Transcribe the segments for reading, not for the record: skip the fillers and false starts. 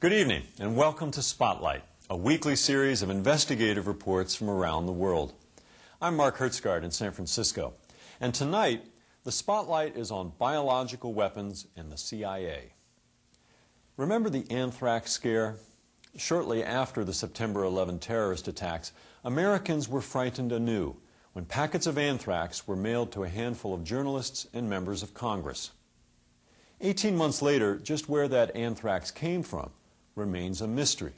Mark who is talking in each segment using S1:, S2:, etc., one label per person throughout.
S1: Good evening and welcome to Spotlight, a weekly series of investigative reports from around the world. I'm Mark Hertzgaard in San Francisco, and tonight the Spotlight is on biological weapons and the CIA. Remember the anthrax scare? Shortly after the September 11 terrorist attacks, Americans were frightened anew when packets of anthrax were mailed to a handful of journalists and members of Congress. 18 months later, just where that anthrax came from remains a mystery.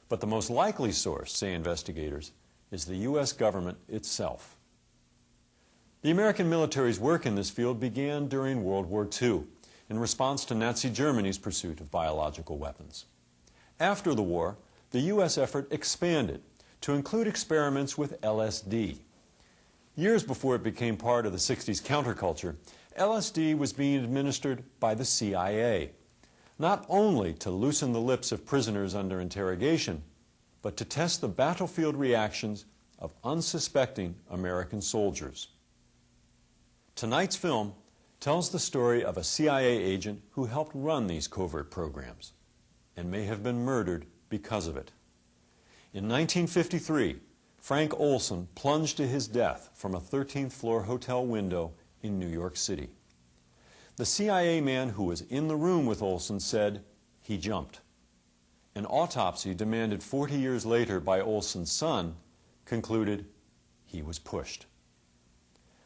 S1: But the most likely source, say investigators, is the U.S. government itself. The American military's work in this field began during World War II in response to Nazi Germany's pursuit of biological weapons. After the war, the U.S. effort expanded to include experiments with LSD. Years before it became part of the 60s counterculture, LSD was being administered by the CIA, not only to loosen the lips of prisoners under interrogation, but to test the battlefield reactions of unsuspecting American soldiers. Tonight's film tells the story of a CIA agent who helped run these covert programs and may have been murdered because of it. In 1953, Frank Olson plunged to his death from a 13th floor hotel window in New York City. The CIA man who was in the room with Olson said he jumped. An autopsy demanded 40 years later by Olson's son concluded he was pushed.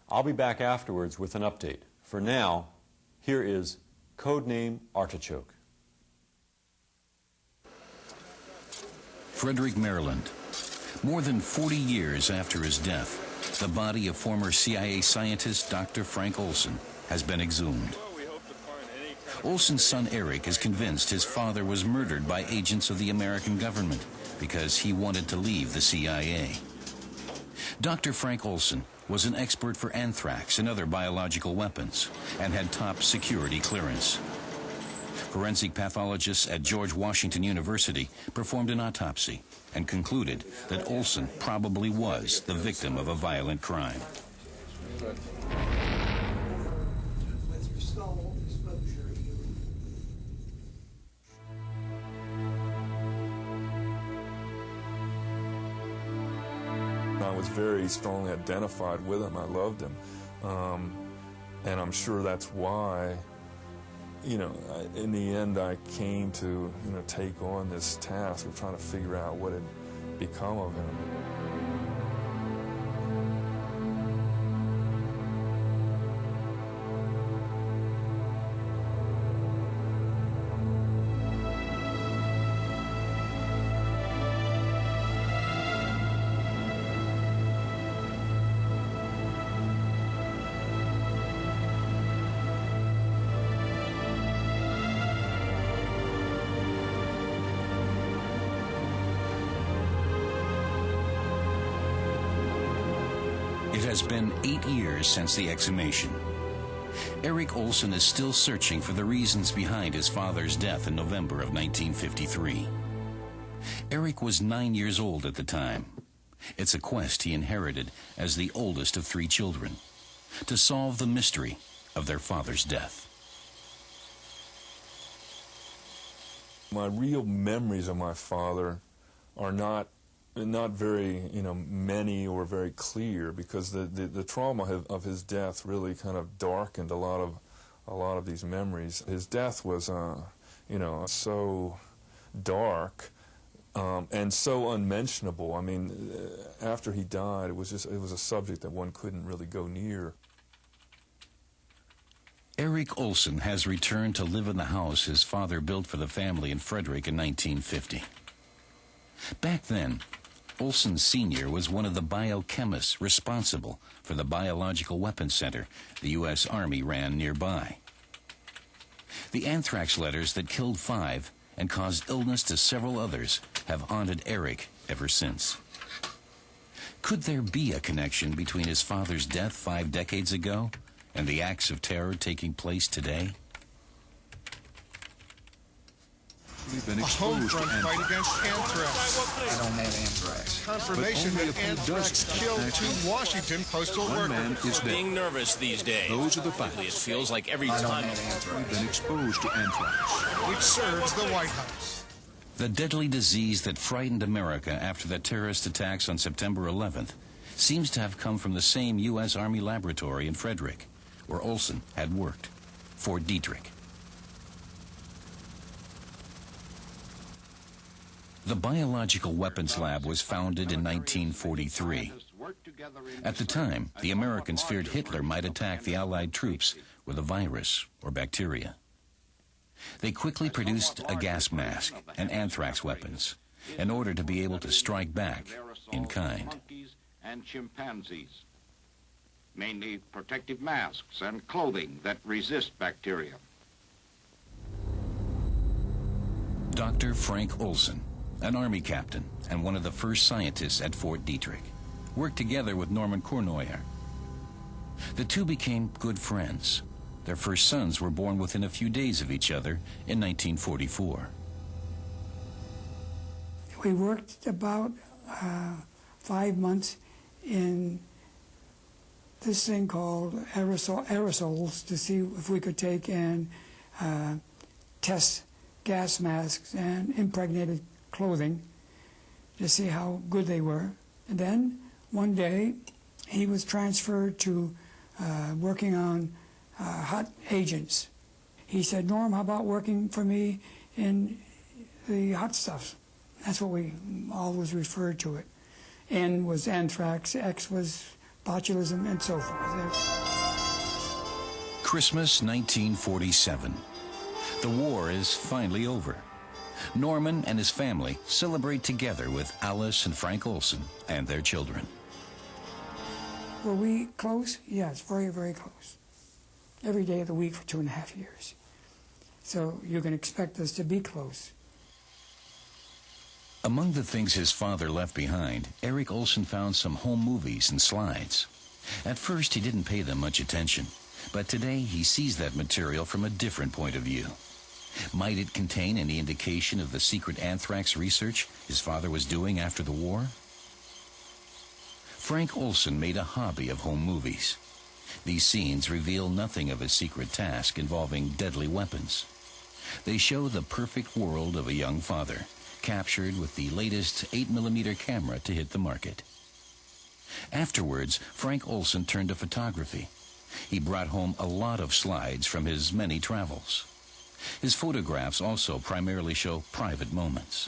S1: I'll be back afterwards with an update. For now, here is Codename Artichoke.
S2: Frederick, Maryland. More than 40 years after his death, the body of former CIA scientist Dr. Frank Olson has been exhumed. Olson's son Eric is convinced his father was murdered by agents of the American government because he wanted to leave the CIA. Dr. Frank Olson was an expert for anthrax and other biological weapons and had top security clearance. Forensic pathologists at George Washington University performed an autopsy and concluded that Olson probably was the victim of a violent crime.
S3: I was very strongly identified with him. I loved him. And I'm sure that's why, in the end I came to, take on this task of trying to figure out what had become of him.
S2: It has been 8 years since the exhumation. Eric Olson is still searching for the reasons behind his father's death in November of 1953. Eric was 9 years old at the time. It's a quest he inherited as the oldest of 3 children, to solve the mystery of their father's death.
S3: My real memories of my father are not very, many or very clear, because the trauma of his death really kind of darkened a lot of these memories. His death was, so dark and so unmentionable. I mean, after he died, it was a subject that one couldn't really go near.
S2: Eric Olson has returned to live in the house his father built for the family in Frederick in 1950. Back then, Olson Sr. was one of the biochemists responsible for the Biological Weapons Center the U.S. Army ran nearby. The anthrax letters that killed 5 and caused illness to several others have haunted Eric ever since. Could there be a connection between his father's death 5 decades ago and the acts of terror taking place today?
S4: We've been exposed to anthrax.
S5: Fight against anthrax.
S4: I don't have anthrax.
S5: Confirmation that anthrax killed 2 Washington postal
S4: One man
S5: workers.
S4: is dead.
S6: Being nervous these days.
S4: Those are the facts.
S6: It feels like every
S4: I don't
S6: time.
S4: have anthrax. We've been exposed to anthrax.
S5: Which serves the White House.
S2: The deadly disease that frightened America after the terrorist attacks on September 11th seems to have come from the same U.S. Army laboratory in Frederick, where Olson had worked, Fort Detrick. The Biological Weapons Lab was founded in 1943. At the time, the Americans feared Hitler might attack the Allied troops with a virus or bacteria. They quickly produced a gas mask and anthrax weapons in order to be able to strike back in kind.
S6: Monkeys and chimpanzees, mainly protective masks and clothing that resist bacteria.
S2: Dr. Frank Olson, an Army captain and one of the first scientists at Fort Detrick, worked together with Norman Cournoyer. The two became good friends. Their first sons were born within a few days of each other in 1944.
S7: We worked about 5 months in this thing called aerosols to see if we could take and test gas masks and impregnated clothing to see how good they were. And then one day he was transferred to working on hot agents. He said, "Norm, how about working for me in the hot stuff?" That's what we always referred to it. N was anthrax, X was botulism, and so forth.
S2: Christmas 1947. The war is finally over. Norman and his family celebrate together with Alice and Frank Olson and their children.
S7: Were we close? Yes, very, very close. Every day of the week for 2.5 years. So you can expect us to be close.
S2: Among the things his father left behind, Eric Olson found some home movies and slides. At first, he didn't pay them much attention, but today he sees that material from a different point of view. Might it contain any indication of the secret anthrax research his father was doing after the war? Frank Olson made a hobby of home movies. These scenes reveal nothing of his secret task involving deadly weapons. They show the perfect world of a young father, captured with the latest 8mm camera to hit the market. Afterwards, Frank Olson turned to photography. He brought home a lot of slides from his many travels. His photographs also primarily show private moments.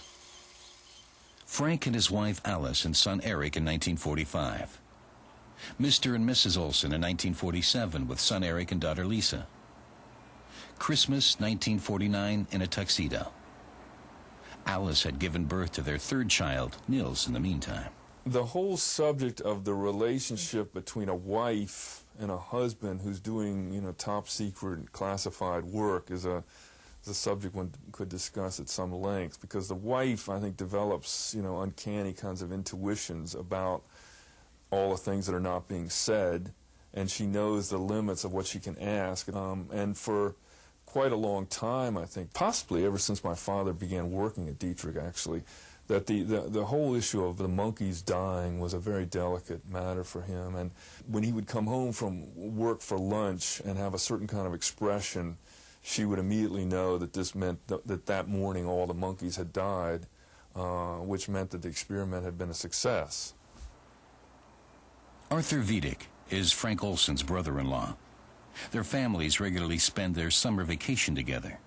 S2: Frank and his wife Alice and son Eric in 1945. Mr. and Mrs. Olson in 1947 with son Eric and daughter Lisa. Christmas 1949 in a tuxedo. Alice had given birth to their third child, Nils, in the meantime.
S3: The whole subject of the relationship between a wife and a husband who's doing, top secret classified work is a subject one could discuss at some length, because the wife, I think, develops, uncanny kinds of intuitions about all the things that are not being said, and she knows the limits of what she can ask. And for quite a long time, I think, possibly ever since my father began working at Detrick, actually, that the whole issue of the monkeys dying was a very delicate matter for him. And when he would come home from work for lunch and have a certain kind of expression, she would immediately know that this meant that morning all the monkeys had died, which meant that the experiment had been a success.
S2: Arthur Vidic is Frank Olson's brother-in-law. Their families regularly spend their summer vacation together.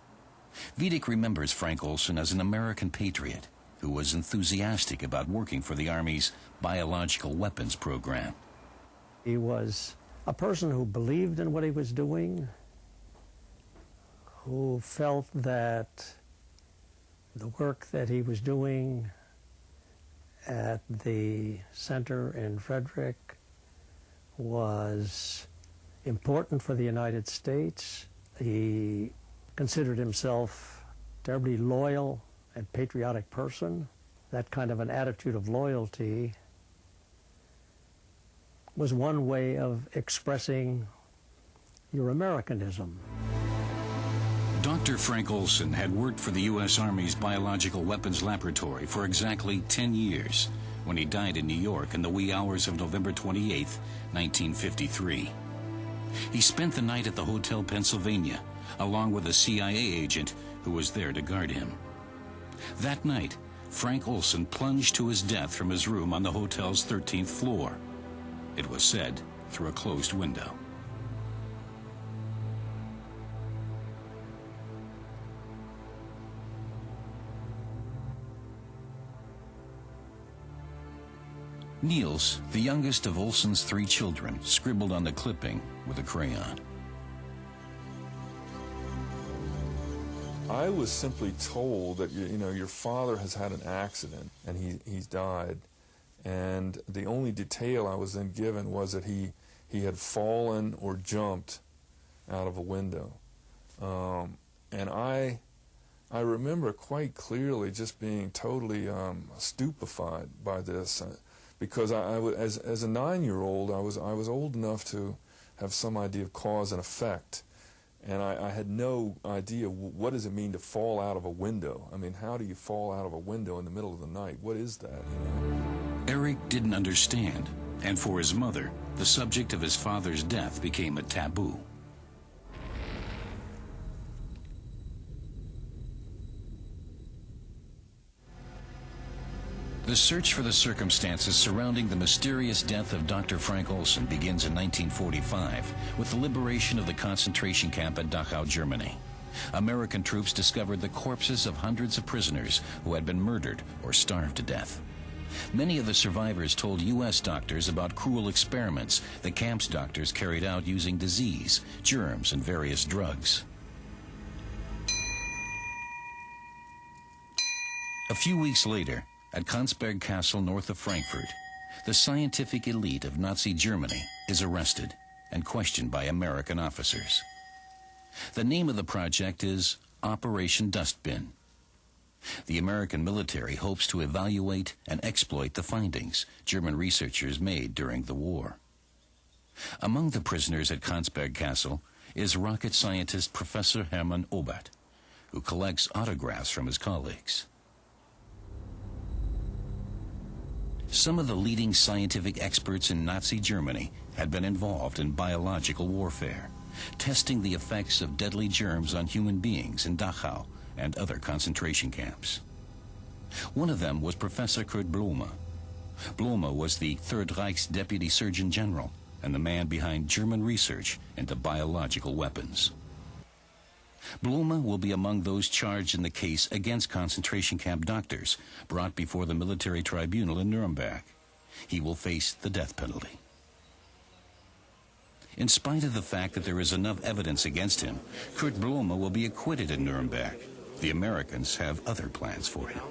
S2: Vidic remembers Frank Olson as an American patriot who was enthusiastic about working for the Army's biological weapons program.
S8: He was a person who believed in what he was doing, who felt that the work that he was doing at the center in Frederick was important for the United States. He considered himself a terribly loyal and patriotic person. That kind of an attitude of loyalty was one way of expressing your Americanism.
S2: Dr. Frank Olson had worked for the U.S. Army's Biological Weapons Laboratory for exactly 10 years when he died in New York in the wee hours of November 28, 1953. He spent the night at the Hotel Pennsylvania, along with a CIA agent who was there to guard him. That night, Frank Olson plunged to his death from his room on the hotel's 13th floor. It was said through a closed window. Niels, the youngest of Olson's 3 children, scribbled on the clipping with a crayon.
S3: I was simply told that, you know, your father has had an accident and he's died. And the only detail I was then given was that he had fallen or jumped out of a window. And I remember quite clearly just being totally stupefied by this. Because as a 9-year-old, I was old enough to have some idea of cause and effect, and I had no idea what does it mean to fall out of a window. I mean, how do you fall out of a window in the middle of the night? What is that? You know?
S2: Eric didn't understand, and for his mother, the subject of his father's death became a taboo. The search for the circumstances surrounding the mysterious death of Dr. Frank Olson begins in 1945 with the liberation of the concentration camp at Dachau, Germany. American troops discovered the corpses of hundreds of prisoners who had been murdered or starved to death. Many of the survivors told U.S. doctors about cruel experiments the camp's doctors carried out using disease, germs, and various drugs. A few weeks later, at Konsberg Castle north of Frankfurt, the scientific elite of Nazi Germany is arrested and questioned by American officers. The name of the project is Operation Dustbin. The American military hopes to evaluate and exploit the findings German researchers made during the war. Among the prisoners at Konsberg Castle is rocket scientist Professor Hermann Obert, who collects autographs from his colleagues. Some of the leading scientific experts in Nazi Germany had been involved in biological warfare, testing the effects of deadly germs on human beings in Dachau and other concentration camps. One of them was Professor Kurt Blume. Blume was the Third Reich's Deputy Surgeon General and the man behind German research into biological weapons. Blume will be among those charged in the case against concentration camp doctors brought before the military tribunal in Nuremberg. He will face the death penalty. In spite of the fact that there is enough evidence against him, Kurt Blume will be acquitted in Nuremberg. The Americans have other plans for him.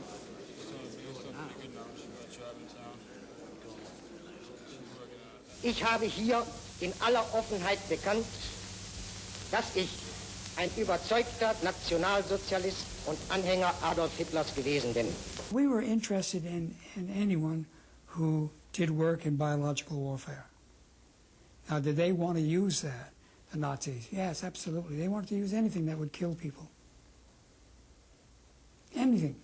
S9: Ich habe hier in aller Offenheit bekannt, dass ich ein überzeugter Nationalsozialist und Anhänger Adolf Hitlers gewesen bin.
S7: We were interested in anyone who did work in biological warfare. Now, did they want to use that, the Nazis? Yes, absolutely. They wanted to use anything that would kill people. Anything.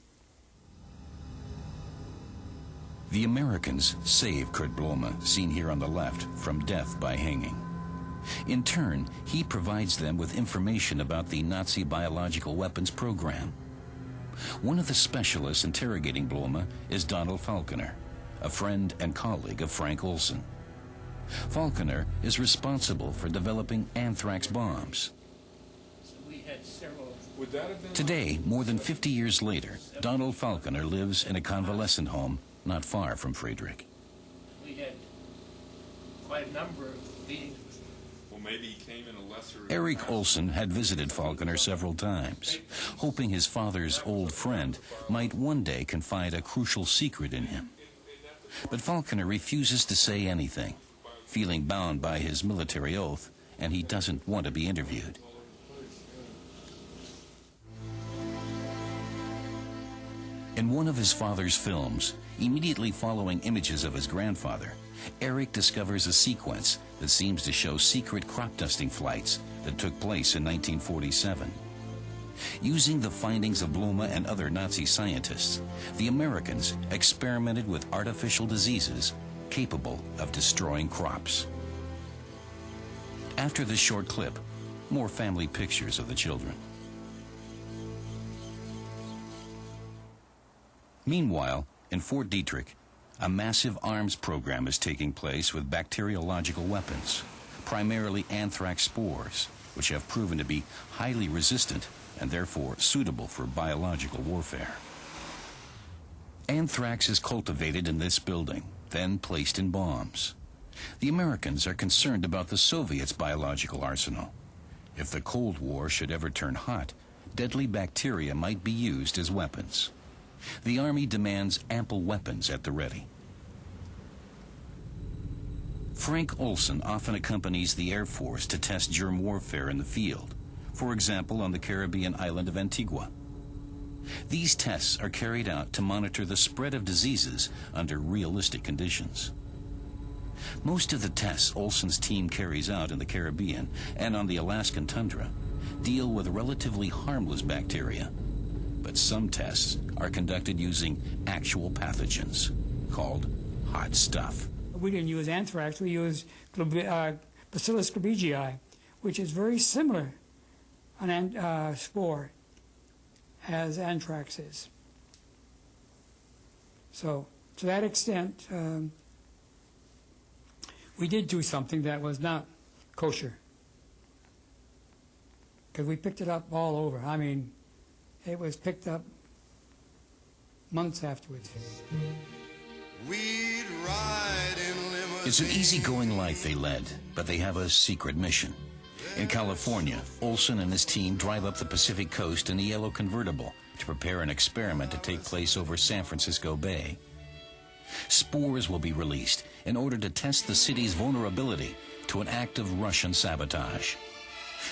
S2: The Americans save Kurt Blume, seen here on the left, from death by hanging. In turn, he provides them with information about the Nazi biological weapons program. One of the specialists interrogating Blume is Donald Falconer, a friend and colleague of Frank Olson. Falconer is responsible for developing anthrax bombs. Today, more than 50 years later, Donald Falconer lives in a convalescent home not far from Friedrich.
S10: We had quite a number of meetings.
S3: Maybe he came in a lesser...
S2: Eric Olson had visited Falconer several times, hoping his father's old friend might one day confide a crucial secret in him. But Falconer refuses to say anything, feeling bound by his military oath, and he doesn't want to be interviewed. In one of his father's films, immediately following images of his grandfather, Eric discovers a sequence that seems to show secret crop dusting flights that took place in 1947. Using the findings of Blume and other Nazi scientists, the Americans experimented with artificial diseases capable of destroying crops. After this short clip, more family pictures of the children. Meanwhile, in Fort Detrick, a massive arms program is taking place with bacteriological weapons, primarily anthrax spores, which have proven to be highly resistant and therefore suitable for biological warfare. Anthrax is cultivated in this building, then placed in bombs. The Americans are concerned about the Soviets' biological arsenal. If the Cold War should ever turn hot, deadly bacteria might be used as weapons. The Army demands ample weapons at the ready. Frank Olson often accompanies the Air Force to test germ warfare in the field, for example on the Caribbean island of Antigua. These tests are carried out to monitor the spread of diseases under realistic conditions. Most of the tests Olson's team carries out in the Caribbean and on the Alaskan tundra deal with relatively harmless bacteria, but some tests are conducted using actual pathogens called hot stuff.
S7: We didn't use anthrax, we used Bacillus glabigii, which is very similar an spore as anthrax is. So to that extent, we did do something that was not kosher, because we picked it up all over. I mean, it was picked up months afterwards.
S11: We'd ride in limousines.
S2: It's an easygoing life they led, but they have a secret mission. In California, Olson and his team drive up the Pacific coast in a yellow convertible to prepare an experiment to take place over San Francisco Bay. Spores will be released in order to test the city's vulnerability to an act of Russian sabotage.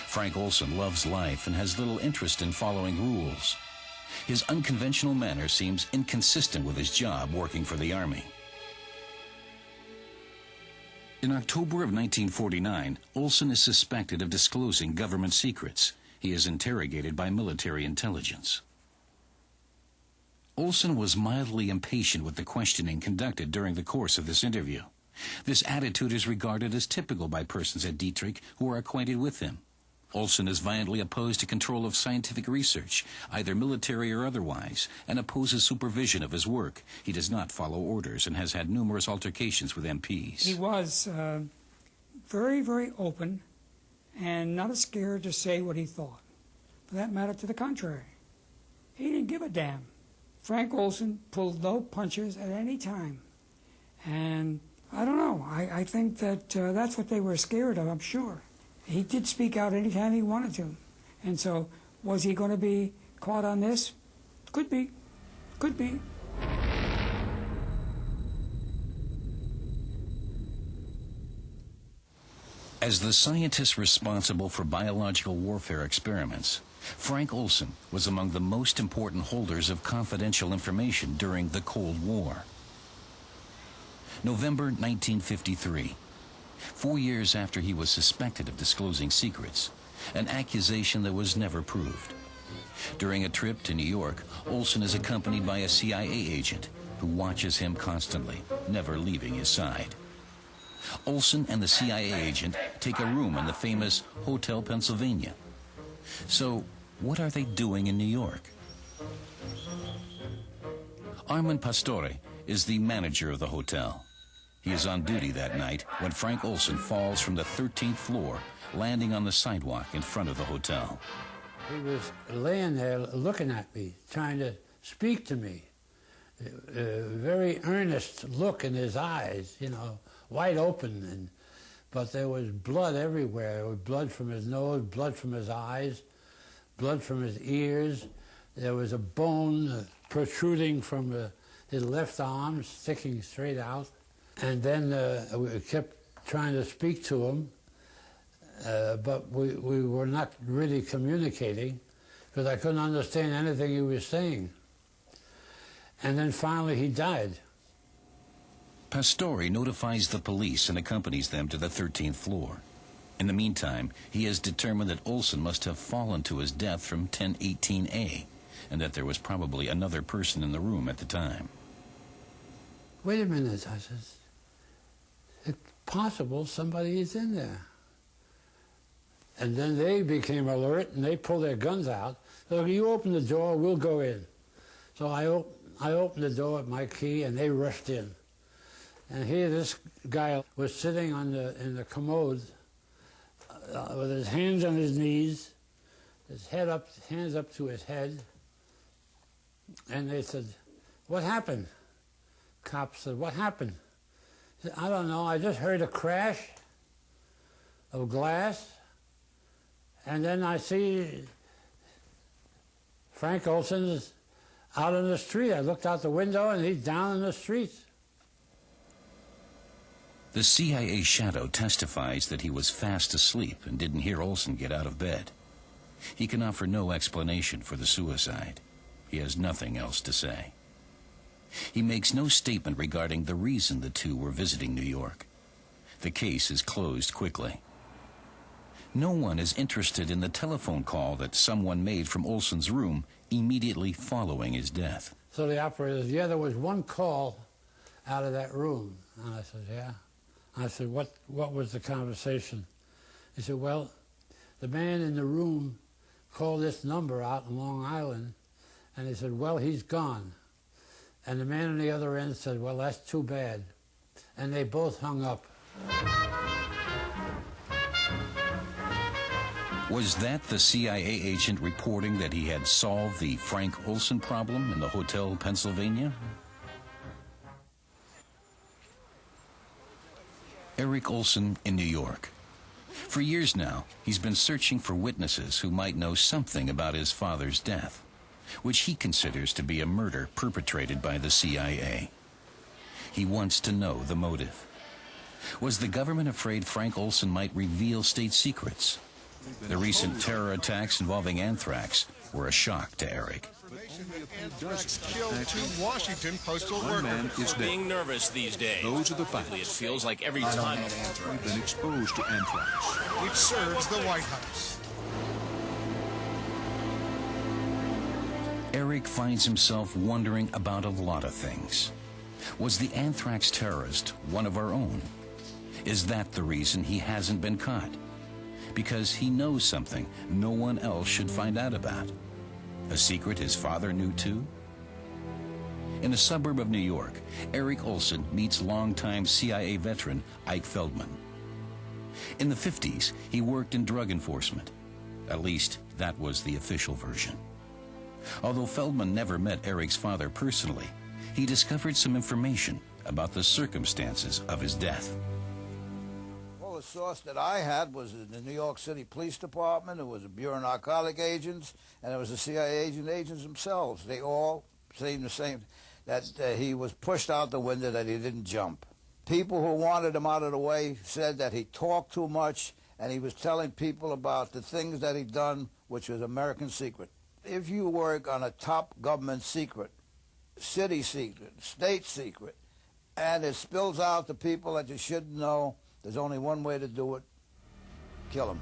S2: Frank Olson loves life and has little interest in following rules. His unconventional manner seems inconsistent with his job working for the Army. In October of 1949, Olson is suspected of disclosing government secrets. He is interrogated by military intelligence. Olson was mildly impatient with the questioning conducted during the course of this interview. This attitude is regarded as typical by persons at Detrick who are acquainted with him. Olson is violently opposed to control of scientific research, either military or otherwise, and opposes supervision of his work. He does not follow orders and has had numerous altercations with MPs.
S7: He was very, very open and not scared to say what he thought. For that matter, to the contrary. He didn't give a damn. Frank Olson pulled no punches at any time. And I don't know, I think that that's what they were scared of, I'm sure. He did speak out anytime he wanted to. And so, was he going to be caught on this? Could be. Could be.
S2: As the scientist responsible for biological warfare experiments, Frank Olson was among the most important holders of confidential information during the Cold War. November 1953. 4 years after he was suspected of disclosing secrets, an accusation that was never proved. During a trip to New York, Olson is accompanied by a CIA agent who watches him constantly, never leaving his side. Olson and the CIA agent take a room in the famous Hotel Pennsylvania. So, what are they doing in New York? Armand Pastore is the manager of the hotel. He is on duty that night when Frank Olson falls from the 13th floor, landing on the sidewalk in front of the hotel.
S12: He was laying there looking at me, trying to speak to me. A very earnest look in his eyes, you know, wide open. But there was blood everywhere. There was blood from his nose, blood from his eyes, blood from his ears. There was a bone protruding from his left arm, sticking straight out. And then we kept trying to speak to him, but we were not really communicating because I couldn't understand anything he was saying. And then finally he died.
S2: Pastore notifies the police and accompanies them to the 13th floor. In the meantime, he has determined that Olson must have fallen to his death from 1018A, and that there was probably another person in the room at the time.
S12: Wait a minute, I said. It's possible somebody is in there. And then they became alert and they pulled their guns out. So you open the door, we'll go in. So I opened the door with my key, and they rushed in. And here this guy was sitting in the commode with his hands on his knees, his head up, hands up to his head. And they said, "What happened?" Cop said, "What happened?" He said, "I don't know. I just heard a crash of glass, and then I see Frank Olson is out in the street. I looked out the window, and he's down in the street."
S2: The CIA shadow testifies that he was fast asleep and didn't hear Olson get out of bed. He can offer no explanation for the suicide. He has nothing else to say. He makes no statement regarding the reason the two were visiting New York. The case is closed quickly. No one is interested in the telephone call that someone made from Olson's room immediately following his death.
S12: So the operator said, "Yeah, there was one call out of that room." And I said, "Yeah." I said, what was the conversation? He said, "Well, the man in the room called this number out in Long Island, and he said, well, he's gone." And the man on the other end said, "Well, that's too bad." And they both hung up.
S2: Was that the CIA agent reporting that he had solved the Frank Olson problem in the Hotel Pennsylvania? Eric Olson in New York. For years now, he's been searching for witnesses who might know something about his father's death, which he considers to be a murder perpetrated by the CIA. He wants to know the motive. Was the government afraid Frank Olson might reveal state secrets? The recent terror attacks involving anthrax were a shock to Eric.
S5: Anthrax killed 2 Washington postal
S4: One man
S5: workers.
S4: is dead.
S13: Being nervous these days.
S4: Those are the facts.
S13: It feels like every time
S4: We've been exposed to anthrax.
S5: Which serves the White House.
S2: Eric finds himself wondering about a lot of things. Was the anthrax terrorist one of our own? Is that the reason he hasn't been caught? Because he knows something no one else should find out about. A secret his father knew too? In a suburb of New York, Eric Olson meets longtime CIA veteran Ike Feldman. In the 50s, he worked in drug enforcement. At least, that was the official version. Although Feldman never met Eric's father personally, he discovered some information about the circumstances of his death.
S14: The source that I had was in the New York City Police Department. It was the Bureau of Narcotic Agents, and it was the CIA agents themselves. They all seemed the same, that he was pushed out the window, that he didn't jump. People who wanted him out of the way said that he talked too much, and he was telling people about the things that he'd done, which was American secret. If you work on a top government secret, city secret, state secret, and it spills out to people that you shouldn't know, there's only one way to do it: kill him.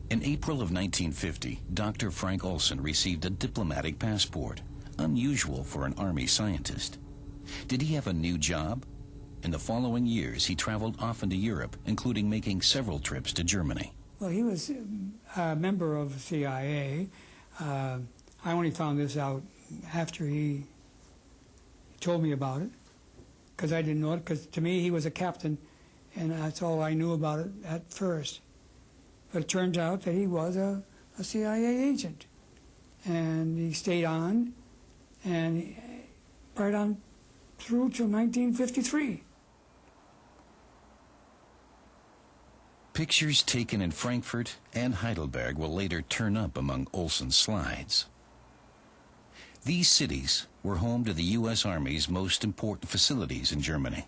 S2: In April of 1950, Dr. Frank Olson received a diplomatic passport, unusual for an Army scientist. Did he have a new job? In the following years, he traveled often to Europe, including making several trips to Germany.
S7: Well, he was a member of the CIA. I only found this out after he told me about it, because I didn't know it, because to me he was a captain, and that's all I knew about it at first. But it turns out that he was a CIA agent, and he stayed on, and right on through to 1953.
S2: Pictures taken in Frankfurt and Heidelberg will later turn up among Olson's slides. These cities were home to the U.S. Army's most important facilities in Germany.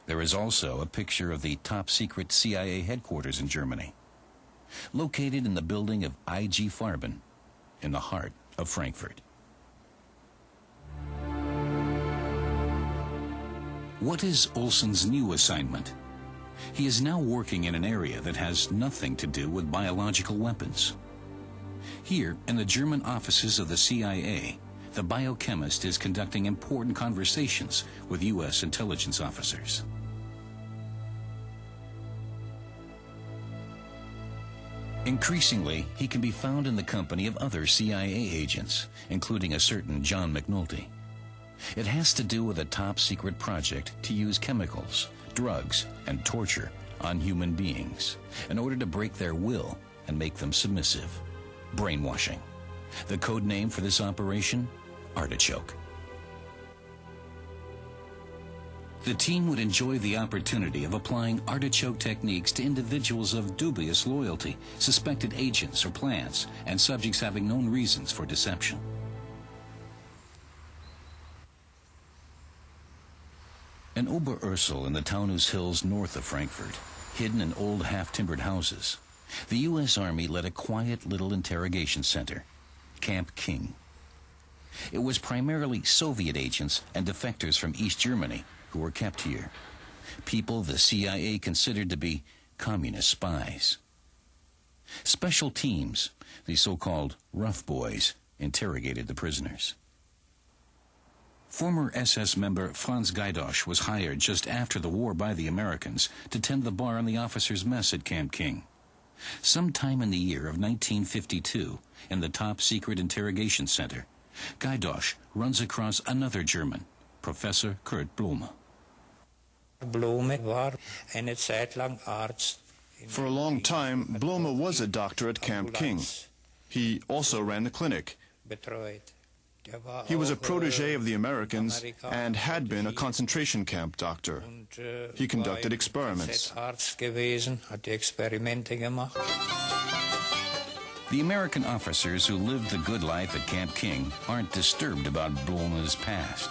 S2: There is also a picture of the top-secret CIA headquarters in Germany, located in the building of I.G. Farben, in the heart of Frankfurt. What is Olson's new assignment? He is now working in an area that has nothing to do with biological weapons. Here, in the German offices of the CIA, the biochemist is conducting important conversations with U.S. intelligence officers. Increasingly, he can be found in the company of other CIA agents, including a certain John McNulty. It has to do with a top-secret project to use chemicals, drugs, and torture on human beings in order to break their will and make them submissive. Brainwashing. The code name for this operation? Artichoke. The team would enjoy the opportunity of applying artichoke techniques to individuals of dubious loyalty, suspected agents or plants, and subjects having known reasons for deception. In Oberursel in the Taunus Hills north of Frankfurt, hidden in old half-timbered houses, the U.S. Army led a quiet little interrogation center, Camp King. It was primarily Soviet agents and defectors from East Germany who were kept here, people the CIA considered to be communist spies. Special teams, the so-called rough boys, interrogated the prisoners. Former SS member Franz Gaidosch was hired just after the war by the Americans to tend the bar in the officers' mess at Camp King. Sometime in the year of 1952, in the top-secret interrogation center, Gaidosch runs across another German, Professor Kurt Blume.
S15: For a long time, Blume was a doctor at Camp King. He also ran the clinic. He was a protege of the Americans and had been a concentration camp doctor. He conducted experiments.
S2: The American officers who lived the good life at Camp King aren't disturbed about Blume's past.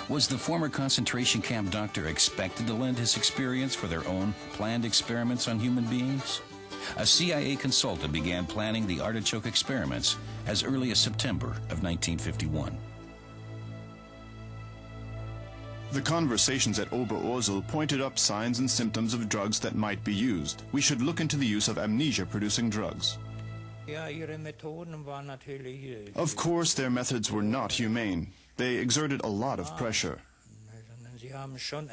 S2: Was the former concentration camp doctor expected to lend his experience for their own planned experiments on human beings? A CIA consultant began planning the Artichoke experiments as early as September of 1951.
S15: The conversations at Oberursel pointed up signs and symptoms of drugs that might be used. We should look into the use of amnesia-producing drugs. Of course, their methods were not humane. They exerted a lot of pressure.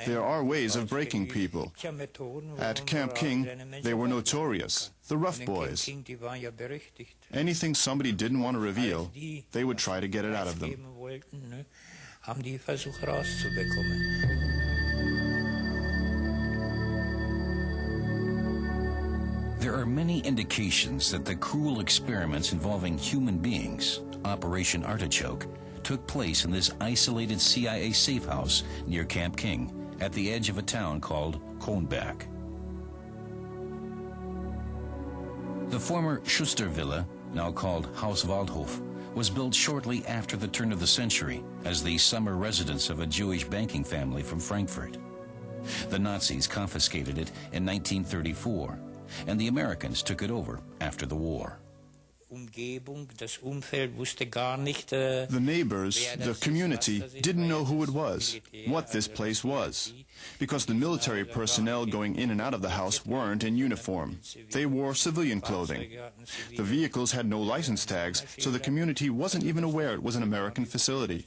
S15: There are ways of breaking people. At Camp King, they were notorious, the rough boys. Anything somebody didn't want to reveal, they would try to get it out of them.
S2: There are many indications that the cruel experiments involving human beings, Operation Artichoke, took place in this isolated CIA safe house near Camp King at the edge of a town called Kronberg. The former Schustervilla, now called Haus Waldhof, was built shortly after the turn of the century as the summer residence of a Jewish banking family from Frankfurt. The Nazis confiscated it in 1934, and the Americans took it over after the war.
S15: The neighbors, the community, didn't know who it was, what this place was, because the military personnel going in and out of the house weren't in uniform. They wore civilian clothing. The vehicles had no license tags, so the community wasn't even aware it was an American facility.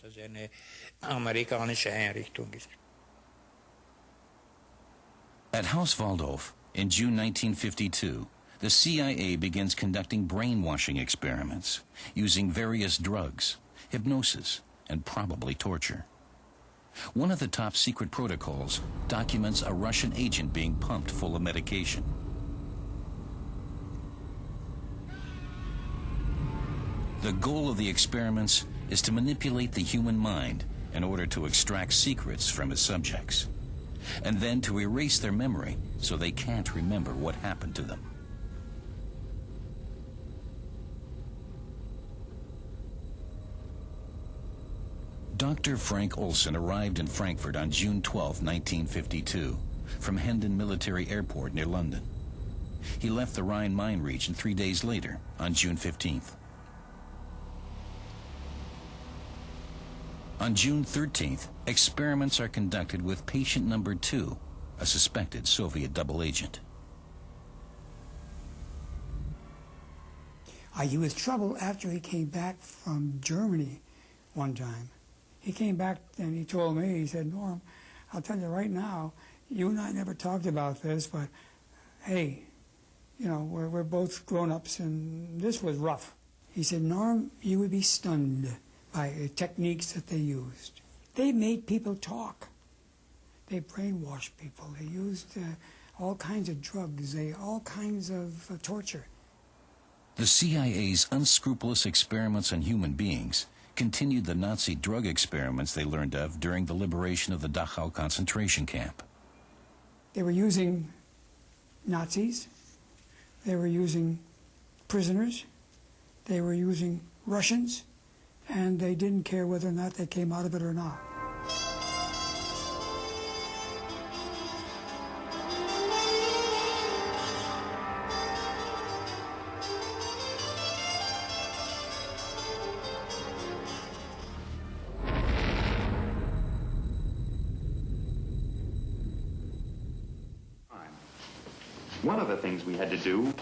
S2: At Haus Waldhof, in June 1952, the CIA begins conducting brainwashing experiments using various drugs, hypnosis, and probably torture. One of the top secret protocols documents a Russian agent being pumped full of medication. The goal of the experiments is to manipulate the human mind in order to extract secrets from its subjects, and then to erase their memory so they can't remember what happened to them. Dr. Frank Olson arrived in Frankfurt on June 12, 1952, from Hendon Military Airport near London. He left the Rhine mine region 3 days later, on June 15th. On June 13th, experiments are conducted with patient number 2, a suspected Soviet double agent.
S7: He was troubled after he came back from Germany one time. He came back and he told me, he said, Norm, I'll tell you right now, you and I never talked about this, but hey, you know, we're both grown-ups, and this was rough. He said, Norm, you would be stunned by the techniques that they used. They made people talk. They brainwashed people. They used all kinds of drugs, all kinds of torture.
S2: The CIA's unscrupulous experiments on human beings continued the Nazi drug experiments they learned of during the liberation of the Dachau concentration camp.
S7: They were using Nazis. They were using prisoners. They were using Russians. And they didn't care whether or not they came out of it or not.
S16: One of the things we had to do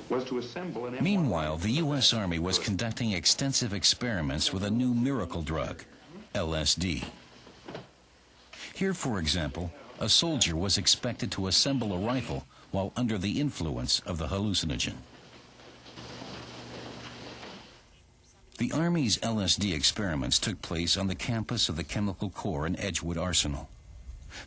S16: was to assemble an...
S2: Meanwhile, the U.S. Army was conducting extensive experiments with a new miracle drug, LSD. Here, for example, a soldier was expected to assemble a rifle while under the influence of the hallucinogen. The Army's LSD experiments took place on the campus of the Chemical Corps in Edgewood Arsenal.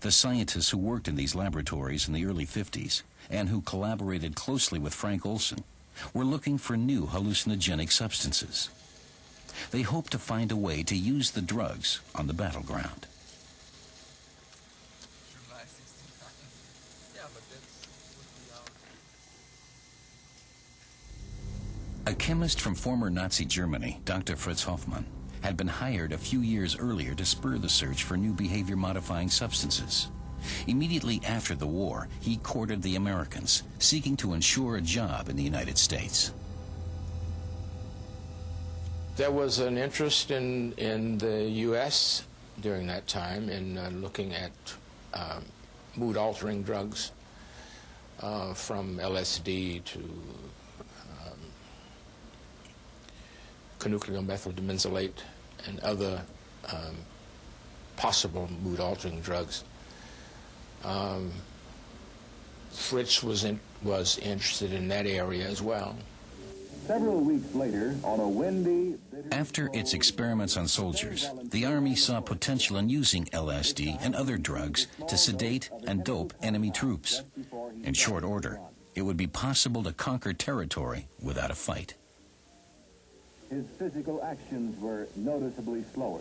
S2: The scientists who worked in these laboratories in the early 50s and who collaborated closely with Frank Olson were looking for new hallucinogenic substances. They hoped to find a way to use the drugs on the battleground. A chemist from former Nazi Germany, Dr. Fritz Hoffmann, had been hired a few years earlier to spur the search for new behavior-modifying substances. Immediately after the war, he courted the Americans, seeking to ensure a job in the United States.
S17: There was an interest in the U.S. during that time in looking at mood-altering drugs, from LSD to conucleomethyldimensolate and other possible mood-altering drugs. Fritz was interested in that area as well.
S18: Several weeks later, on a windy...
S2: After its experiments on soldiers, the Army saw potential in using LSD and other drugs to sedate and dope enemy troops. In short order, it would be possible to conquer territory without a fight.
S18: His physical actions were noticeably slower.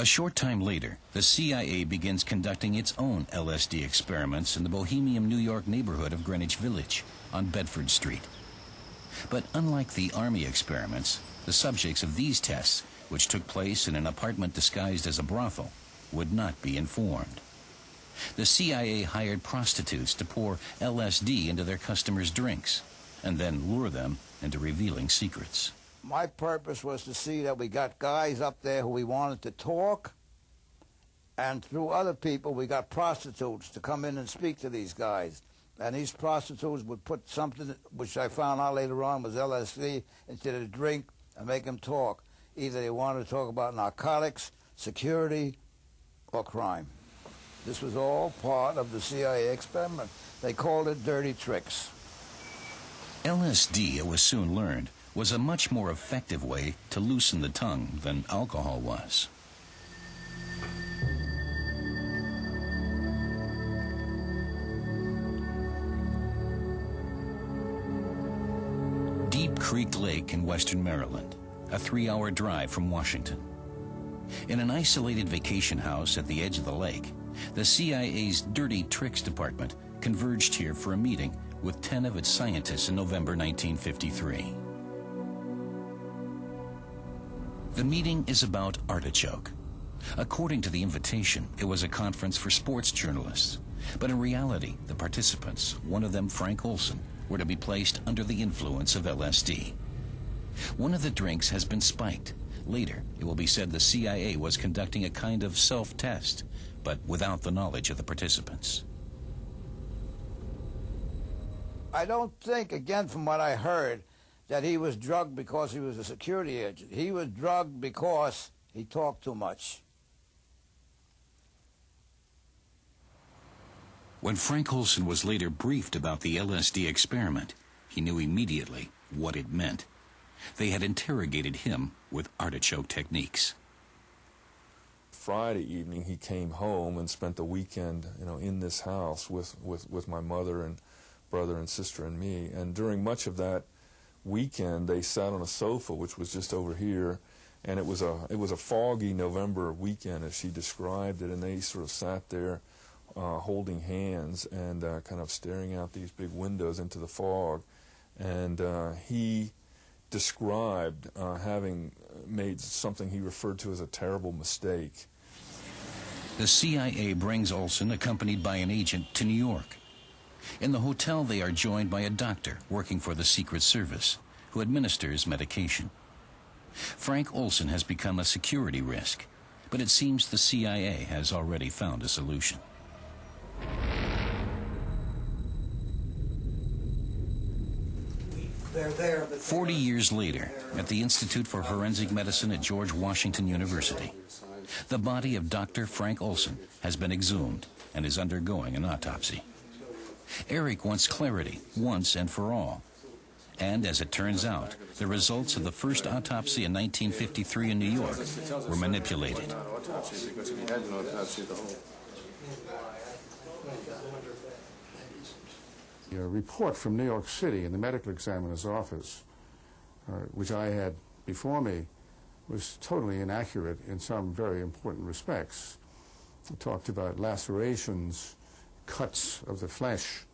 S2: A short time later, the CIA begins conducting its own LSD experiments in the bohemian New York neighborhood of Greenwich Village on Bedford Street. But unlike the Army experiments, the subjects of these tests, which took place in an apartment disguised as a brothel, would not be informed. The CIA hired prostitutes to pour LSD into their customers' drinks and then lure them into revealing secrets.
S14: My purpose was to see that we got guys up there who we wanted to talk, and through other people we got prostitutes to come in and speak to these guys. And these prostitutes would put something, which I found out later on was LSD, into the drink and make them talk. Either they wanted to talk about narcotics, security, or crime. This was all part of the CIA experiment. They called it dirty tricks.
S2: LSD, it was soon learned, was a much more effective way to loosen the tongue than alcohol was. Deep Creek Lake in western Maryland, a 3-hour drive from Washington. In an isolated vacation house at the edge of the lake, the CIA's Dirty Tricks Department converged here for a meeting with 10 of its scientists in November 1953. The meeting is about Artichoke. According to the invitation, it was a conference for sports journalists. But in reality, the participants, one of them Frank Olson, were to be placed under the influence of LSD. One of the drinks has been spiked. Later, it will be said the CIA was conducting a kind of self-test, but without the knowledge of the participants.
S14: I don't think, again, from what I heard, that he was drugged because he was a security agent. He was drugged because he talked too much.
S2: When Frank Olson was later briefed about the LSD experiment, he knew immediately what it meant. They had interrogated him with artichoke techniques.
S3: Friday evening, he came home and spent the weekend, in this house with my mother and brother and sister and me. And during much of that weekend, they sat on a sofa, which was just over here, and it was a foggy November weekend, as she described it. And they sort of sat there, holding hands and kind of staring out these big windows into the fog. And he described having made something he referred to as a terrible mistake.
S2: The CIA brings Olson, accompanied by an agent, to New York. In the hotel, they are joined by a doctor working for the Secret Service who administers medication. Frank Olson has become a security risk, but it seems the CIA has already found a solution.
S19: They're there,
S2: 40 years later, at the Institute for Forensic Medicine at George Washington University, the body of Dr. Frank Olson has been exhumed and is undergoing an autopsy. Eric wants clarity once and for all. And as it turns out, the results of the first autopsy in 1953 in New York were manipulated.
S20: A report from New York City in the medical examiner's office, which I had before me, was totally inaccurate in some very important respects. It talked about lacerations, cuts of the flesh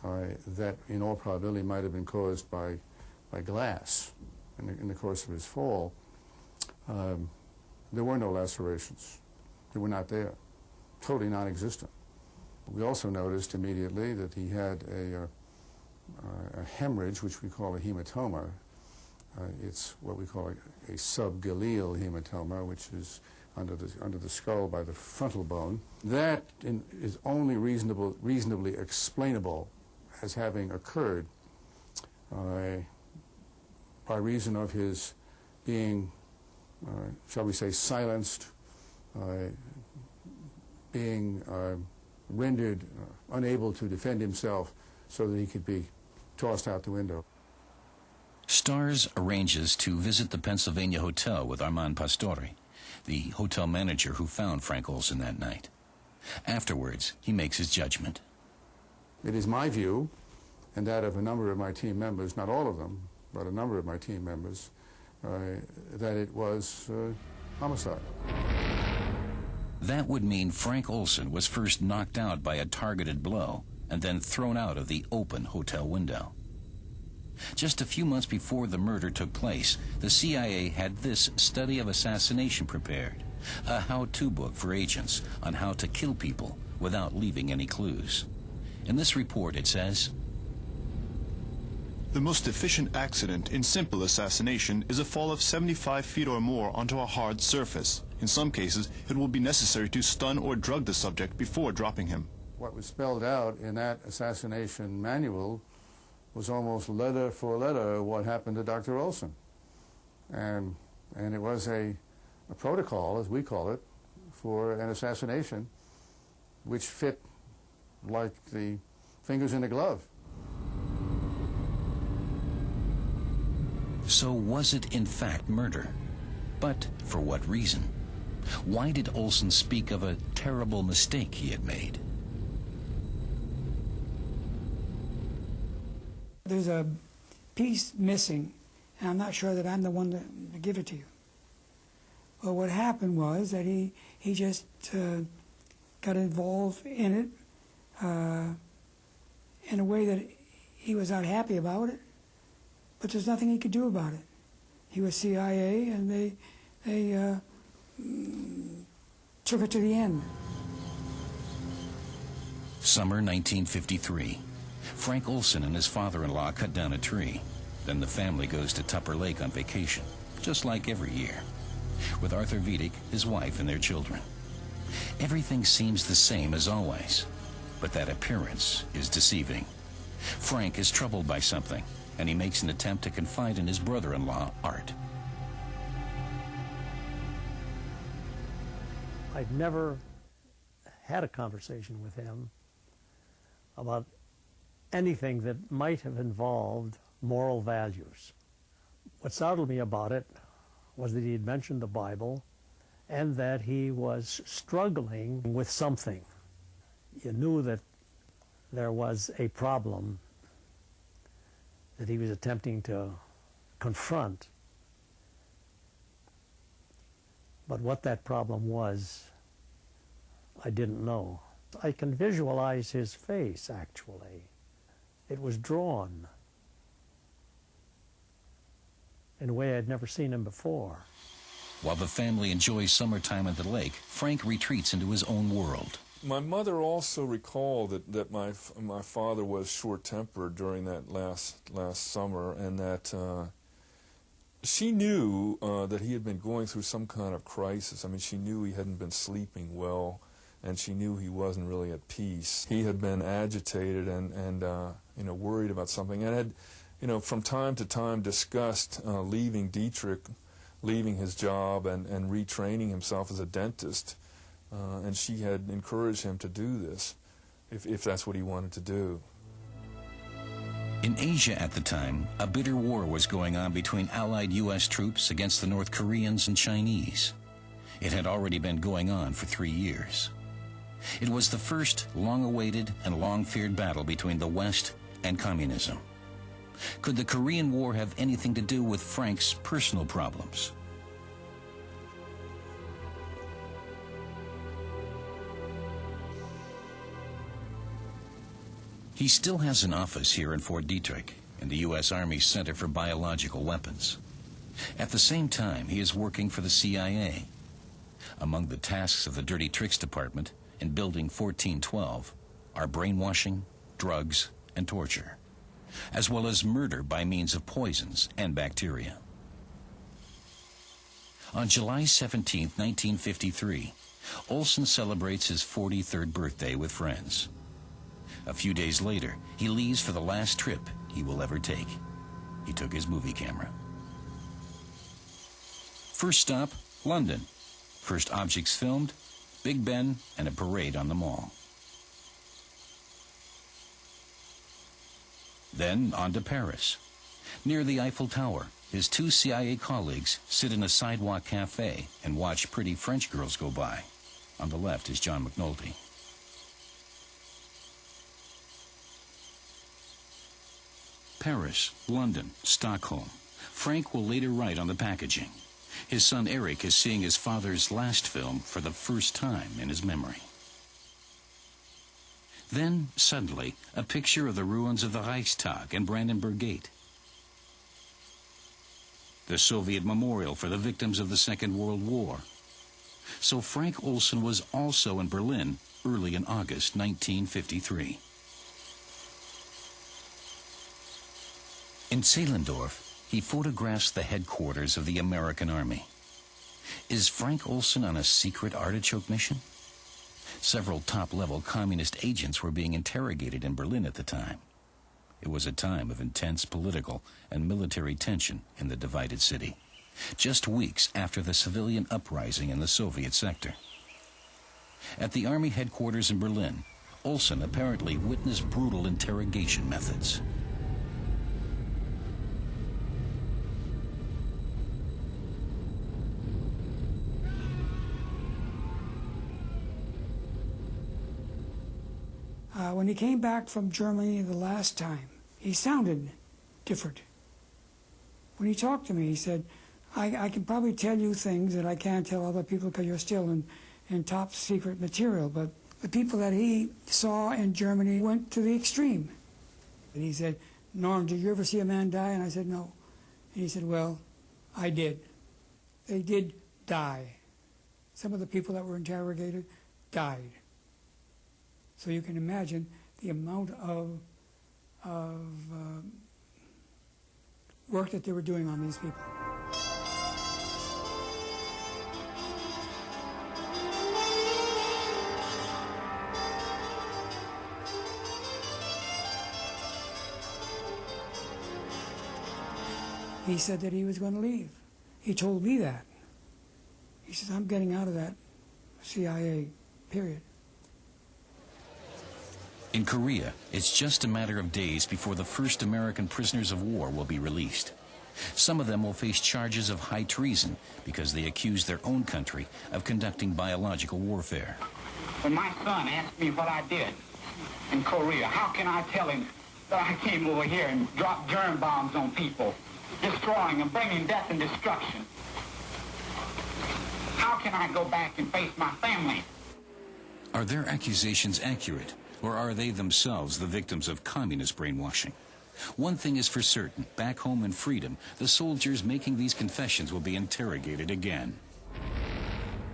S20: that in all probability might have been caused by glass in the course of his fall. There were no lacerations. They were not there, totally non-existent. We also noticed immediately that he had a hemorrhage, which we call a hematoma. It's what we call a subgaleal hematoma, which is under the skull by the frontal bone. That is only reasonably explainable as having occurred by reason of his being, shall we say, silenced, being rendered unable to defend himself so that he could be tossed out the window.
S2: Stars arranges to visit the Pennsylvania Hotel with Armand Pastore, the hotel manager who found Frank Olson that night. Afterwards, he makes his judgment.
S20: It is my view, and that of a number of my team members, not all of them, but a number of my team members, that it was homicide.
S2: That would mean Frank Olson was first knocked out by a targeted blow and then thrown out of the open hotel window. Just a few months before the murder took place, the CIA had this study of assassination prepared, a how-to book for agents on how to kill people without leaving any clues. In this report, it says,
S15: "The most efficient accident in simple assassination is a fall of 75 feet or more onto a hard surface. In some cases, it will be necessary to stun or drug the subject before dropping him."
S20: What was spelled out in that assassination manual was almost letter for letter what happened to Dr. Olson. And it was a protocol, as we call it, for an assassination which fit like the fingers in a glove.
S2: So was it in fact murder? But for what reason? Why did Olson speak of a terrible mistake he had made?
S7: There's a piece missing, and I'm not sure that I'm the one to give it to you. But what happened was that he just got involved in it in a way that he was not happy about it, but there's nothing he could do about it. He was CIA, and they took it to the end.
S2: Summer 1953. Frank Olson and his father-in-law cut down a tree. Then the family goes to Tupper Lake on vacation, just like every year, with Arthur Vidic, his wife, and their children. Everything seems the same as always, but that appearance is deceiving. Frank is troubled by something, and he makes an attempt to confide in his brother-in-law, Art.
S8: I'd never had a conversation with him about anything that might have involved moral values. What startled me about it was that he had mentioned the Bible and that he was struggling with something. You knew that there was a problem that he was attempting to confront. But what that problem was, I didn't know. I can visualize his face, actually. It was drawn in a way I'd never seen him before.
S2: While the family enjoys summertime at the lake, Frank retreats into his own world.
S3: My mother also recalled that my father was short-tempered during that last summer, and that she knew that he had been going through some kind of crisis. I mean, she knew he hadn't been sleeping well, and she knew he wasn't really at peace. He had been agitated and worried about something, and had, from time to time discussed leaving Dietrich, leaving his job and retraining himself as a dentist. And she had encouraged him to do this, if that's what he wanted to do.
S2: In Asia at the time, a bitter war was going on between Allied U.S. troops against the North Koreans and Chinese. It had already been going on for 3 years. It was the first long-awaited and long-feared battle between the West and communism. Could the Korean War have anything to do with Frank's personal problems? He still has an office here in Fort Detrick, in the U.S. Army Center for Biological Weapons. At the same time, he is working for the CIA. Among the tasks of the Dirty Tricks Department in Building 1412 are brainwashing, drugs, and torture, as well as murder by means of poisons and bacteria. On July 17, 1953, Olson celebrates his 43rd birthday with friends. A few days later, he leaves for the last trip he will ever take. He took his movie camera. First stop, London. First objects filmed, Big Ben and a parade on the Mall. Then on to Paris. Near the Eiffel Tower, his 2 CIA colleagues sit in a sidewalk cafe and watch pretty French girls go by. On the left is John McNulty. Paris, London, Stockholm. Frank will later write on the packaging. His son Eric is seeing his father's last film for the first time in his memory. Then, suddenly, a picture of the ruins of the Reichstag and Brandenburg Gate. The Soviet memorial for the victims of the Second World War. So Frank Olson was also in Berlin early in August 1953. In Zehlendorf, he photographs the headquarters of the American Army. Is Frank Olson on a secret Artichoke mission? Several top-level communist agents were being interrogated in Berlin at the time. It was a time of intense political and military tension in the divided city, just weeks after the civilian uprising in the Soviet sector. At the Army headquarters in Berlin, Olson apparently witnessed brutal interrogation methods.
S7: When he came back from Germany the last time, he sounded different. When he talked to me, he said, I can probably tell you things that I can't tell other people because you're still in top secret material, but the people that he saw in Germany went to the extreme. And he said, Norm, did you ever see a man die? And I said, no. And he said, well, I did. They did die. Some of the people that were interrogated died. So you can imagine the amount of work that they were doing on these people. He said that he was going to leave. He told me that. He says, I'm getting out of that CIA, period.
S2: In Korea, it's just a matter of days before the first American prisoners of war will be released. Some of them will face charges of high treason because they accuse their own country of conducting biological warfare.
S19: When my son asked me what I did in Korea, how can I tell him that I came over here and dropped germ bombs on people, destroying and bringing death and destruction? How can I go back and face my family?
S2: Are their accusations accurate, or are they themselves the victims of communist brainwashing? One thing is for certain, back home in freedom, the soldiers making these confessions will be interrogated again,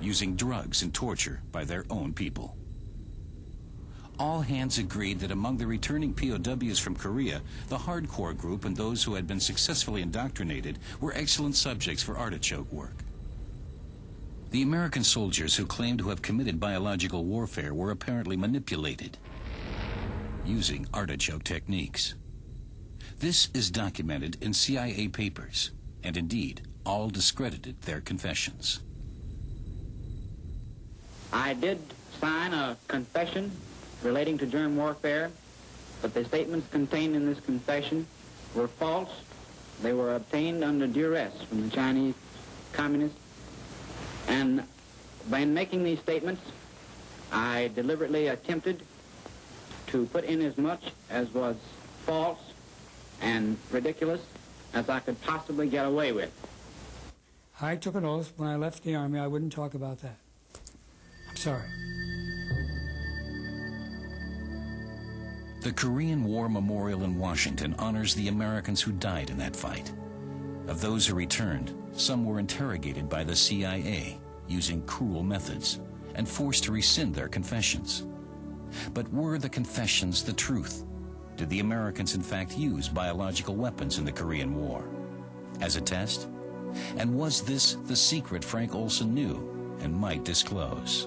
S2: using drugs and torture by their own people. All hands agreed that among the returning POWs from Korea, the hardcore group and those who had been successfully indoctrinated were excellent subjects for Artichoke work. The American soldiers who claimed to have committed biological warfare were apparently manipulated using Artichoke techniques. This is documented in CIA papers, and indeed, all discredited their confessions.
S19: I did sign a confession relating to germ warfare, but the statements contained in this confession were false. They were obtained under duress from the Chinese communists. And by making these statements, I deliberately attempted to put in as much as was false and ridiculous as I could possibly get away with.
S7: I took an oath when I left the Army I wouldn't talk about that. I'm sorry.
S2: The Korean War Memorial in Washington honors the Americans who died in that fight. Of those who returned, some were interrogated by the CIA using cruel methods and forced to rescind their confessions. But were the confessions the truth? Did the Americans in fact use biological weapons in the Korean War? As a test? And was this the secret Frank Olson knew and might disclose?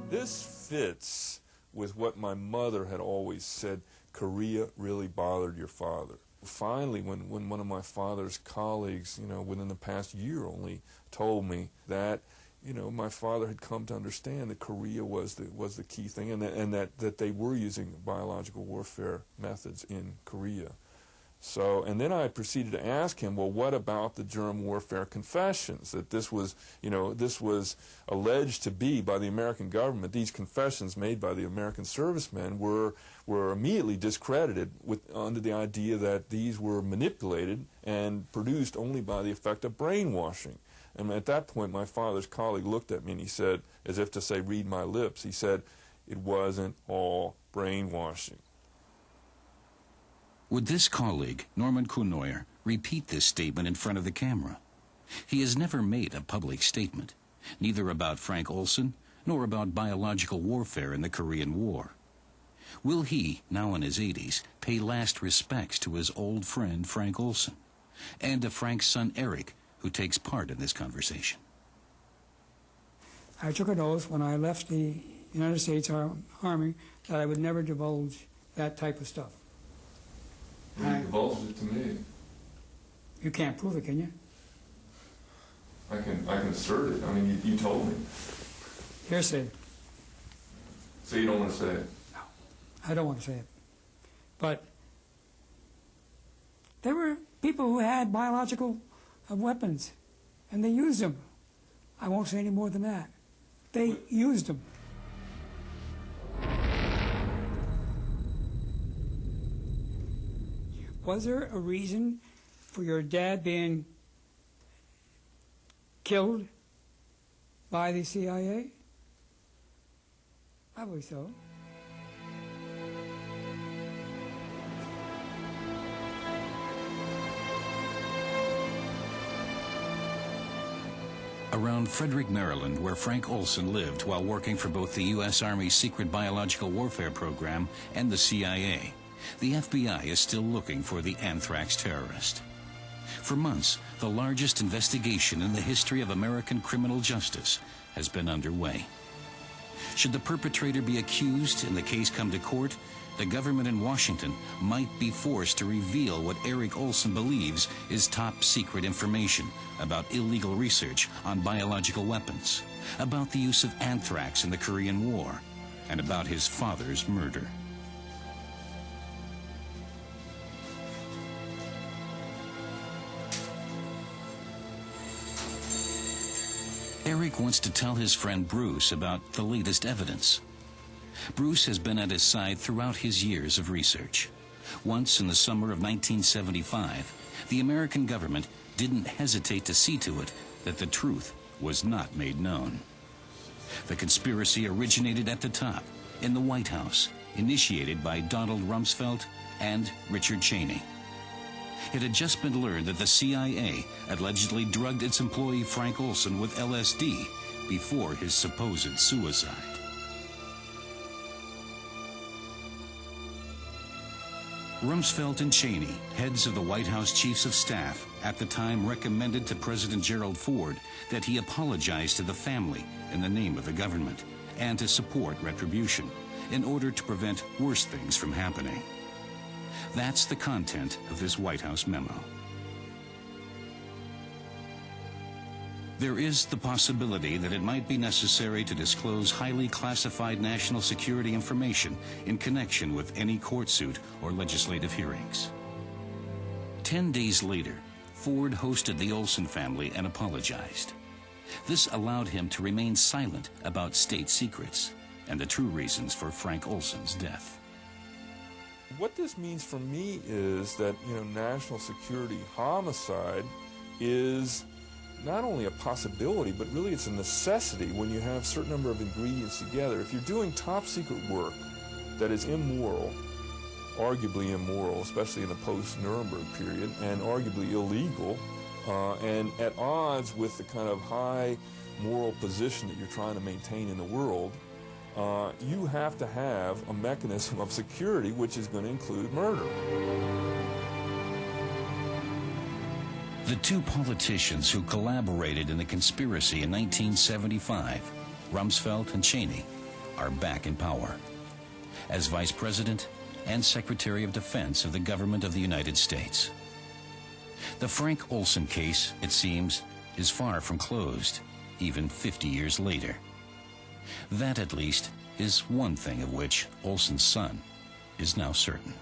S3: This fits with what my mother had always said: Korea really bothered your father. Finally, when one of my father's colleagues, within the past year only, told me that, my father had come to understand that Korea was the key thing, and that they were using biological warfare methods in Korea. So, and then I proceeded to ask him, well, what about the germ warfare confessions? That this was alleged to be by the American government. These confessions made by the American servicemen were immediately discredited under the idea that these were manipulated and produced only by the effect of brainwashing. And at that point, my father's colleague looked at me and he said, as if to say, read my lips, he said, it wasn't all brainwashing.
S2: Would this colleague, Norman Kuhnoyer, repeat this statement in front of the camera? He has never made a public statement, neither about Frank Olson nor about biological warfare in the Korean War. Will he, now in his 80s, pay last respects to his old friend Frank Olson, and to Frank's son Eric, who takes part in this conversation?
S7: I took an oath when I left the United States Army that I would never divulge that type of stuff.
S3: You divulged it to me.
S7: You can't prove it, can you?
S3: I can assert it. I mean, you told me.
S7: Hearsay.
S3: So you don't want to say it?
S7: No, I don't want to say it. But there were people who had biological weapons, and they used them. I won't say any more than that. They used them. Was there a reason for your dad being killed by the CIA? Probably so.
S2: Around Frederick, Maryland, where Frank Olson lived while working for both the U.S. Army's secret biological warfare program and the CIA, the FBI is still looking for the anthrax terrorist. For months, the largest investigation in the history of American criminal justice has been underway. Should the perpetrator be accused and the case come to court, the government in Washington might be forced to reveal what Eric Olson believes is top-secret information about illegal research on biological weapons, about the use of anthrax in the Korean War, and about his father's murder. Eric wants to tell his friend Bruce about the latest evidence. Bruce has been at his side throughout his years of research. Once in the summer of 1975, the American government didn't hesitate to see to it that the truth was not made known. The conspiracy originated at the top, in the White House, initiated by Donald Rumsfeld and Richard Cheney. It had just been learned that the CIA allegedly drugged its employee Frank Olson with LSD before his supposed suicide. Rumsfeld and Cheney, heads of the White House Chiefs of Staff, at the time recommended to President Gerald Ford that he apologize to the family in the name of the government and to support retribution in order to prevent worse things from happening. That's the content of this White House memo. There is the possibility that it might be necessary to disclose highly classified national security information in connection with any court suit or legislative hearings. 10 days later, Ford hosted the Olson family and apologized. This allowed him to remain silent about state secrets and the true reasons for Frank Olson's death.
S3: What this means for me is that, national security homicide is not only a possibility, but really it's a necessity when you have a certain number of ingredients together. If you're doing top secret work that is immoral, arguably immoral, especially in the post-Nuremberg period, and arguably illegal, and at odds with the kind of high moral position that you're trying to maintain in the world, you have to have a mechanism of security which is going to include murder.
S2: The two politicians who collaborated in the conspiracy in 1975, Rumsfeld and Cheney, are back in power as Vice President and Secretary of Defense of the government of the United States. The Frank Olson case, it seems, is far from closed, even 50 years later. That, at least, is one thing of which Olson's son is now certain.